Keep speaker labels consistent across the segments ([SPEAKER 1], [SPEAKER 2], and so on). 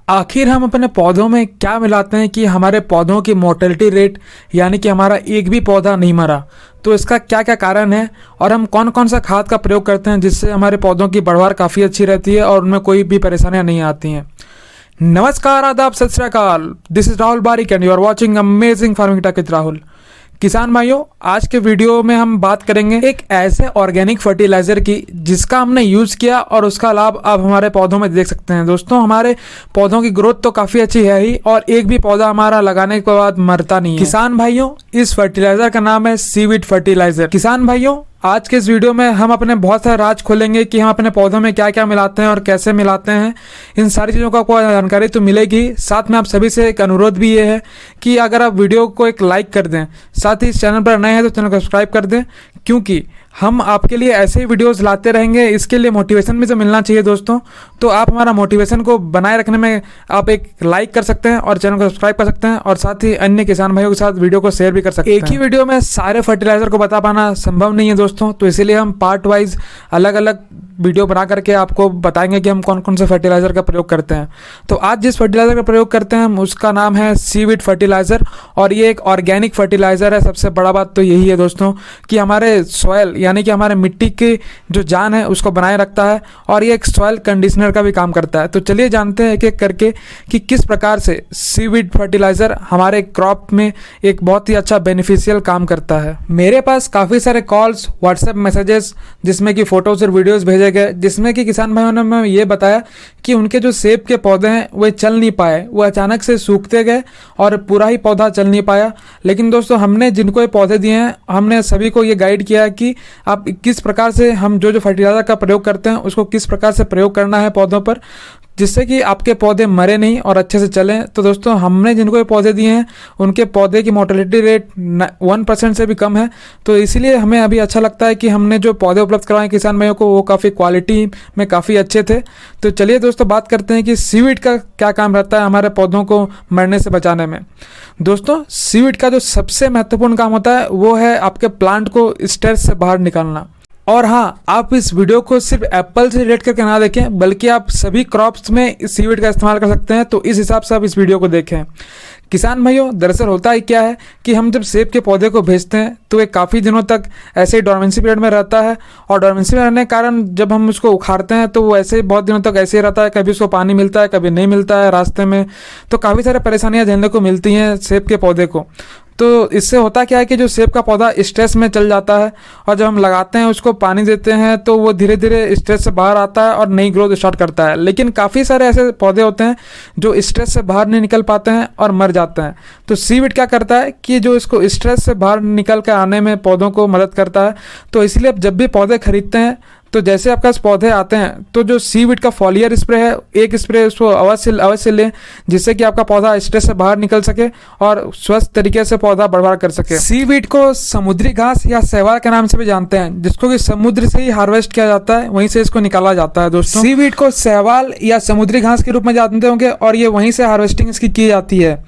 [SPEAKER 1] आखिर हम अपने पौधों में क्या मिलाते हैं कि हमारे पौधों की मोर्टेलिटी रेट यानी कि हमारा एक भी पौधा नहीं मरा। तो इसका क्या क्या कारण है और हम कौन कौन सा खाद का प्रयोग करते हैं जिससे हमारे पौधों की बढ़वार काफ़ी अच्छी रहती है और उनमें कोई भी परेशानियां नहीं आती हैं। नमस्कार, आदाब, सत श्री अकाल। This is Rahul Barik and you are watching amazing farming tech with Rahul. किसान भाइयों, आज के वीडियो में हम बात करेंगे एक ऐसे ऑर्गेनिक फर्टिलाइजर की जिसका हमने यूज़ किया और उसका लाभ आप हमारे पौधों में देख सकते हैं। दोस्तों, हमारे पौधों की ग्रोथ तो काफ़ी अच्छी है ही और एक भी पौधा हमारा लगाने के बाद मरता नहीं है। किसान भाइयों, इस फर्टिलाइजर का नाम है सीवीड फर्टिलाइजर। किसान भाइयों, आज के इस वीडियो में हम अपने बहुत सारे राज खोलेंगे कि हम अपने पौधों में क्या क्या मिलाते हैं और कैसे मिलाते हैं। इन सारी चीज़ों का आपको जानकारी तो मिलेगी। साथ में आप सभी से एक अनुरोध भी ये है कि अगर आप वीडियो को एक लाइक कर दें, साथ ही इस चैनल पर नए हैं तो चैनल को सब्सक्राइब कर दें, क्योंकि हम आपके लिए ऐसे ही वीडियोस लाते रहेंगे। इसके लिए मोटिवेशन भी तो मिलना चाहिए दोस्तों। तो आप हमारा मोटिवेशन को बनाए रखने में आप एक लाइक कर सकते हैं और चैनल को सब्सक्राइब कर सकते हैं और साथ ही अन्य किसान भाइयों के साथ वीडियो को शेयर भी कर सकते हैं। एक ही वीडियो में सारे फर्टिलाइजर को बता पाना संभव नहीं है दोस्तों, तो इसीलिए हम पार्ट वाइज अलग अलग वीडियो बना करके आपको बताएंगे कि हम कौन कौन से फर्टिलाइजर का प्रयोग करते हैं। तो आज जिस फर्टिलाइजर का प्रयोग करते हैं हम उसका नाम है सीवीड फर्टिलाइजर और ये एक ऑर्गेनिक फर्टिलाइजर है। सबसे बड़ा बात तो यही है दोस्तों कि हमारे सॉयल यानी कि हमारे मिट्टी की जो जान है उसको बनाए रखता है और ये एक सॉयल कंडीशनर का भी काम करता है। तो चलिए जानते हैं एक एक करके कि किस प्रकार से सीवीड फर्टिलाइजर हमारे क्रॉप में एक बहुत ही अच्छा बेनिफिशियल काम करता है। मेरे पास काफ़ी सारे कॉल्स, व्हाट्सएप मैसेजेस जिसमें कि फ़ोटोज़ और वीडियोज़ भेजे गए, जिसमें कि किसान भाइयों ने हमें ये बताया कि उनके जो सेब के पौधे हैं वे चल नहीं पाए, वो अचानक से सूखते गए और पूरा ही पौधा चल नहीं पाया। लेकिन दोस्तों, हमने जिनको ये पौधे दिए हैं हमने सभी को ये गाइड किया है कि आप किस प्रकार से हम जो फर्टिलाइजर का प्रयोग करते हैं उसको किस प्रकार से प्रयोग करना है पौधों पर, जिससे कि आपके पौधे मरे नहीं और अच्छे से चलें। तो दोस्तों, हमने जिनको ये पौधे दिए हैं उनके पौधे की मोर्टेलिटी रेट 1% से भी कम है। तो इसीलिए हमें अभी अच्छा लगता है कि हमने जो पौधे उपलब्ध करवाए किसान भाइयों को वो काफ़ी क्वालिटी में काफ़ी अच्छे थे। तो चलिए दोस्तों, बात करते हैं कि सीवीड का क्या काम रहता है हमारे पौधों को मरने से बचाने में। दोस्तों, सीवीड का जो सबसे महत्वपूर्ण काम होता है वो है आपके प्लांट को स्ट्रेस से बाहर निकालना। और हाँ, आप इस वीडियो को सिर्फ एप्पल से रिलेट करके ना देखें, बल्कि आप सभी क्रॉप्स में इस सीवीड का इस्तेमाल कर सकते हैं। तो इस हिसाब से आप इस वीडियो को देखें। किसान भाइयों, दरअसल होता ही क्या है कि हम जब सेब के पौधे को भेजते हैं तो ये काफ़ी दिनों तक ऐसे ही डोरमेंसी पीरियड में रहता है और डोरमेंसी में रहने के कारण जब हम उसको उखाड़ते हैं तो वो ऐसे ही बहुत दिनों तक ऐसे ही रहता है। कभी उसको पानी मिलता है, कभी नहीं मिलता है रास्ते में, तो काफ़ी सारी परेशानियाँ झेलने को मिलती हैं सेब के पौधे को। तो इससे होता क्या है कि जो सेब का पौधा स्ट्रेस में चल जाता है और जब हम लगाते हैं उसको पानी देते हैं तो वो धीरे धीरे स्ट्रेस से बाहर आता है और नई ग्रोथ स्टार्ट करता है। लेकिन काफ़ी सारे ऐसे पौधे होते हैं जो स्ट्रेस से बाहर नहीं निकल पाते हैं और मर जाते हैं। तो सीवीड क्या करता है कि जो इसको स्ट्रेस से बाहर निकल कर आने में पौधों को मदद करता है। तो इसलिए आप जब भी पौधे खरीदते हैं तो जैसे आपके पास पौधे आते हैं तो जो सीवीड का फॉलियर स्प्रे है, एक स्प्रे उसको अवश्य लें, जिससे कि आपका पौधा स्ट्रेस से बाहर निकल सके और स्वस्थ तरीके से पौधा बढ़वार कर सके। सीवीड को समुद्री घास या शैवाल के नाम से भी जानते हैं, जिसको कि समुद्र से ही हार्वेस्ट किया जाता है, वहीं से इसको निकाला जाता है। दोस्तों, सीवीड को शैवाल या समुद्री घास के रूप में जानते होंगे और ये वहीं से हार्वेस्टिंग इसकी की जाती है।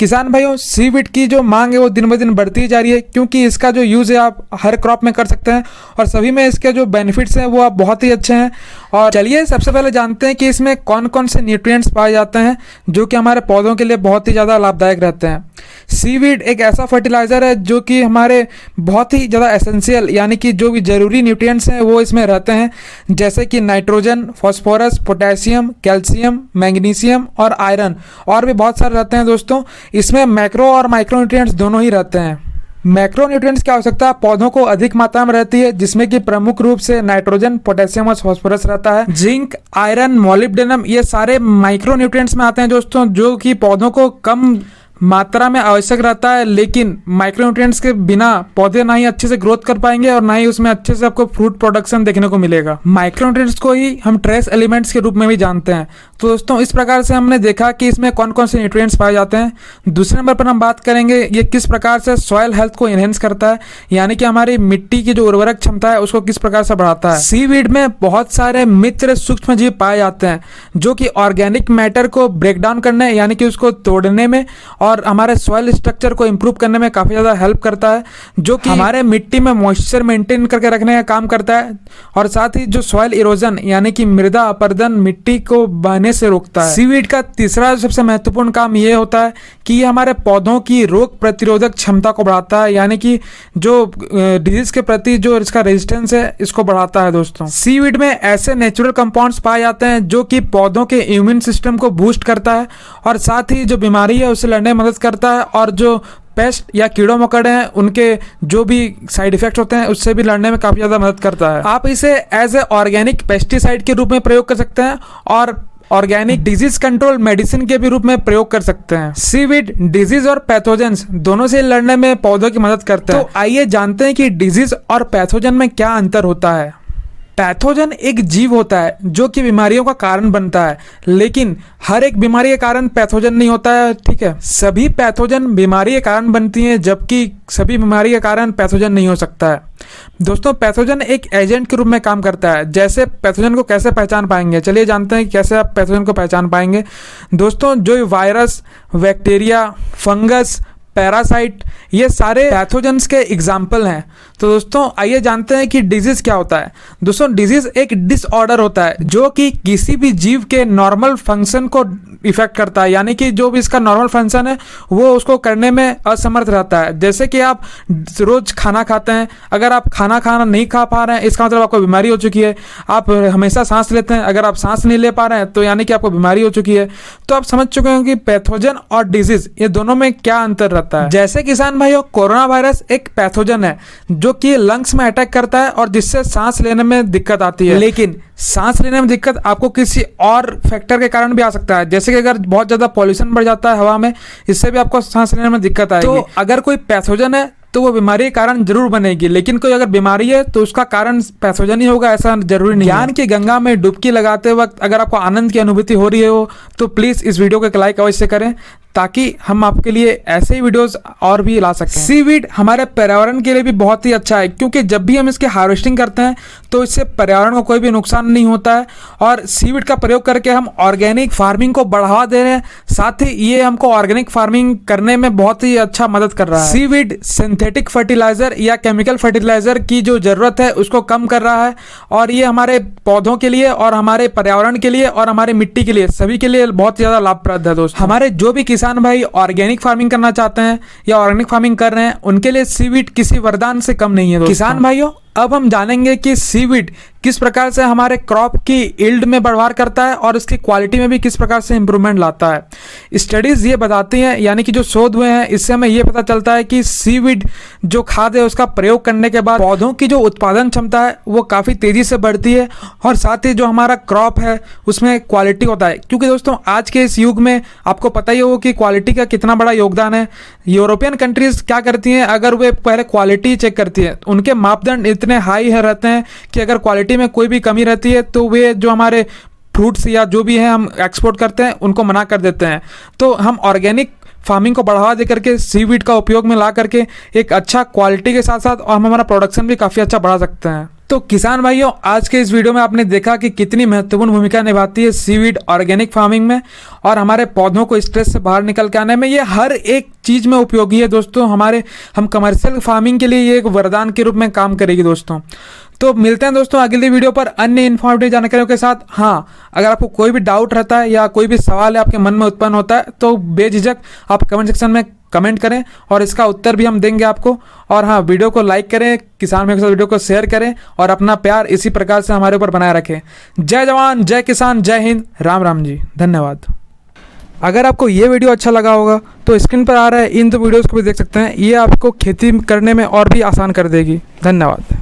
[SPEAKER 1] किसान भाइयों, सीवीड की जो मांग है वो दिन ब दिन बढ़ती जा रही है, क्योंकि इसका जो यूज़ है आप हर क्रॉप में कर सकते हैं और सभी में इसके जो बेनिफिट्स हैं वो आप बहुत ही अच्छे हैं। और चलिए सबसे पहले जानते हैं कि इसमें कौन कौन से न्यूट्रिएंट्स पाए जाते हैं जो कि हमारे पौधों के लिए बहुत ही ज़्यादा लाभदायक रहते हैं। सीवीड एक ऐसा फर्टिलाइज़र है जो कि हमारे बहुत ही ज़्यादा एसेंशियल यानी कि जो भी ज़रूरी न्यूट्रिएंट्स हैं वो इसमें रहते हैं, जैसे कि nitrogen, phosphorus, potassium, calcium, magnesium और आयरन, और भी बहुत सारे रहते हैं। दोस्तों, इसमें मैक्रो और माइक्रो न्यूट्रिएंट्स दोनों ही रहते हैं। मैक्रो न्यूट्रिएंट्स की आवश्यकता पौधों को अधिक मात्रा में रहती है, जिसमें कि प्रमुख रूप से नाइट्रोजन, पोटेशियम और फास्फोरस रहता है। जिंक, आयरन, मोलिब्डेनम ये सारे माइक्रो न्यूट्रिएंट्स में आते हैं दोस्तों, जो कि पौधों को कम मात्रा में आवश्यक रहता है। लेकिन माइक्रोन्यूट्रिएंट्स के बिना पौधे ना ही अच्छे से ग्रोथ कर पाएंगे और ना ही उसमें अच्छे से आपको फ्रूट प्रोडक्शन देखने को मिलेगा। माइक्रोन्यूट्रिएंट्स को ही हम ट्रेस एलिमेंट्स के रूप में भी जानते हैं। तो दोस्तों, इस प्रकार से हमने देखा कि इसमें कौन कौन से न्यूट्रिएंट्स पाए जाते हैं। दूसरे नंबर पर हम बात करेंगे ये किस प्रकार से सॉइल हेल्थ को इनहेंस करता है, यानी कि हमारी मिट्टी की जो उर्वरक क्षमता है उसको किस प्रकार से बढ़ाता है। सीवीड में बहुत सारे मित्र सूक्ष्म जीव पाए जाते हैं जो कि ऑर्गेनिक मैटर को ब्रेक डाउन करने यानी कि उसको तोड़ने में और हमारे सॉइल स्ट्रक्चर को इम्प्रूव करने में काफ़ी ज़्यादा हेल्प करता है, जो कि हमारे मिट्टी में मॉइस्चर मेंटेन करके रखने का काम करता है और साथ ही जो सॉइल इरोजन यानी कि मृदा अपरदन मिट्टी को बहने से रोकता है। सीवीड का तीसरा सबसे महत्वपूर्ण काम ये होता है कि ये हमारे पौधों की रोग प्रतिरोधक क्षमता को बढ़ाता है, यानी कि जो डिजीज के प्रति जो इसका रेजिस्टेंस है इसको बढ़ाता है। दोस्तों, सीवीड में ऐसे नेचुरल कंपाउंड्स पाए जाते हैं जो कि पौधों के इम्यून सिस्टम को बूस्ट करता है और साथ ही जो बीमारी है उससे लड़ने में मदद करता है और जो पेस्ट या कीड़ों मकोड़े हैं उनके जो भी साइड इफेक्ट होते हैं उससे भी लड़ने में काफ़ी ज़्यादा मदद करता है। आप इसे एज ए ऑर्गेनिक पेस्टिसाइड के रूप में प्रयोग कर सकते हैं और ऑर्गेनिक डिजीज कंट्रोल मेडिसिन के भी रूप में प्रयोग कर सकते हैं। सीवीड डिजीज और पैथोजेंस दोनों से लड़ने में पौधों की मदद करते हैं। तो आइए जानते हैं कि डिजीज और पैथोजन में क्या अंतर होता है। पैथोजन एक जीव होता है जो कि बीमारियों का कारण बनता है, लेकिन हर एक बीमारी के कारण पैथोजन नहीं होता है। ठीक है, सभी पैथोजन बीमारी के कारण बनती हैं, जबकि सभी बीमारी के कारण पैथोजन नहीं हो सकता है। दोस्तों, पैथोजन एक एजेंट के रूप में काम करता है। जैसे पैथोजन को कैसे पहचान पाएंगे, चलिए जानते हैं कैसे आप पैथोजन को पहचान पाएंगे। दोस्तों, जो वायरस, बैक्टीरिया, फंगस, पैरासाइट, ये सारे पैथोजेंस के एग्जाम्पल हैं। तो दोस्तों, आइए जानते हैं कि डिजीज क्या होता है। दोस्तों, डिजीज एक डिसऑर्डर होता है जो कि किसी भी जीव के नॉर्मल फंक्शन को इफेक्ट करता है, यानी कि जो भी इसका नॉर्मल फंक्शन है वो उसको करने में असमर्थ रहता है। जैसे कि आप रोज खाना खाते हैं, अगर आप खाना नहीं खा पा रहे हैं इसका मतलब आपको बीमारी हो चुकी है। आप हमेशा सांस लेते हैं, अगर आप सांस नहीं ले पा रहे हैं तो यानी कि आपको बीमारी हो चुकी है। तो आप समझ चुके हैं कि पैथोजन और डिजीज ये दोनों में क्या अंतर रहता है। जैसे किसान भाइयों, कोरोना वायरस एक पैथोजन है जो कि लंग्स में अटैक करता है और जिससे सांस लेने में दिक्कत आती है। लेकिन सांस लेने में दिक्कत आपको किसी और फैक्टर के कारण भी आ सकता है, जैसे कि अगर बहुत ज्यादा पॉल्यूशन बढ़ जाता है हवा में, इससे भी आपको सांस लेने में दिक्कत आएगी। तो अगर कोई पैथोजन है तो वो बीमारी के कारण जरूर बनेगी, लेकिन कोई अगर बीमारी है तो उसका कारण पैथोजन ही होगा, ऐसा जरूरी नहीं। ज्ञान की गंगा में डुबकी लगाते वक्त अगर आपको आनंद की अनुभूति हो रही हो तो प्लीज इस वीडियो को एक लाइक अवश्य करें, ताकि हम आपके लिए ऐसे ही वीडियोस और भी ला सकें। सीवीड हमारे पर्यावरण के लिए भी बहुत ही अच्छा है, क्योंकि जब भी हम इसकी हार्वेस्टिंग करते हैं तो इससे पर्यावरण को कोई भी नुकसान नहीं होता है और सीवीड का प्रयोग करके हम ऑर्गेनिक फार्मिंग को बढ़ावा दे रहे हैं। साथ ही ये हमको ऑर्गेनिक फार्मिंग करने में बहुत ही अच्छा मदद कर रहा है। सीवीड सिंथेटिक फर्टिलाइजर या केमिकल फर्टिलाइजर की जो जरूरत है उसको कम कर रहा है और ये हमारे पौधों के लिए और हमारे पर्यावरण के लिए और हमारे मिट्टी के लिए सभी के लिए बहुत ज्यादा लाभप्रद है। दोस्तों, हमारे जो भी किसान भाई ऑर्गेनिक फार्मिंग करना चाहते हैं या ऑर्गेनिक फार्मिंग कर रहे हैं उनके लिए सीवीड किसी वरदान से कम नहीं है। किसान भाइयों, अब हम जानेंगे कि सीवीड किस प्रकार से हमारे क्रॉप की यील्ड में बढ़ावा करता है और इसकी क्वालिटी में भी किस प्रकार से इंप्रूवमेंट लाता है। स्टडीज ये बताती हैं, यानी कि जो शोध हुए हैं, इससे हमें ये पता चलता है कि सीवीड जो खाद है उसका प्रयोग करने के बाद पौधों की जो उत्पादन क्षमता है वो काफ़ी तेज़ी से बढ़ती है और साथ ही जो हमारा क्रॉप है उसमें क्वालिटी होता है। क्योंकि दोस्तों, आज के इस युग में आपको पता ही होगा कि क्वालिटी का कितना बड़ा योगदान है। यूरोपियन कंट्रीज क्या करती हैं, अगर वे पहले क्वालिटी चेक करती हैं, उनके मापदंड इतने हाई है रहते हैं कि अगर क्वालिटी में कोई भी कमी रहती है तो वे जो हमारे फ्रूट्स या जो भी हैं हम एक्सपोर्ट करते हैं उनको मना कर देते हैं। तो हम ऑर्गेनिक फार्मिंग को बढ़ावा दे करके सीवीड का उपयोग में ला करके एक अच्छा क्वालिटी के साथ साथ और हम हमारा प्रोडक्शन भी काफ़ी अच्छा बढ़ा सकते हैं। तो किसान भाइयों, आज के इस वीडियो में आपने देखा कि कितनी महत्वपूर्ण भूमिका निभाती है सीवीड ऑर्गेनिक फार्मिंग में और हमारे पौधों को स्ट्रेस से बाहर निकल के आने में। ये हर एक चीज़ में उपयोगी है दोस्तों। हम कमर्शियल फार्मिंग के लिए ये एक वरदान के रूप में काम करेगी दोस्तों। तो मिलते हैं दोस्तों अगली वीडियो पर अन्य इन्फॉर्मेटिव जानकारियों के साथ। हाँ, अगर आपको कोई भी डाउट रहता है या कोई भी सवाल है आपके मन में उत्पन्न होता है तो बेझिझक आप कमेंट सेक्शन में कमेंट करें और इसका उत्तर भी हम देंगे आपको। और हाँ, वीडियो को लाइक करें, किसान भाई के साथ वीडियो को शेयर करें और अपना प्यार इसी प्रकार से हमारे ऊपर बनाए रखें। जय जवान, जय किसान, जय हिंद, राम राम जी, धन्यवाद। अगर आपको ये वीडियो अच्छा लगा होगा तो स्क्रीन पर आ रहा है इन दो वीडियोज़ को भी देख सकते हैं, ये आपको खेती करने में और भी आसान कर देगी। धन्यवाद।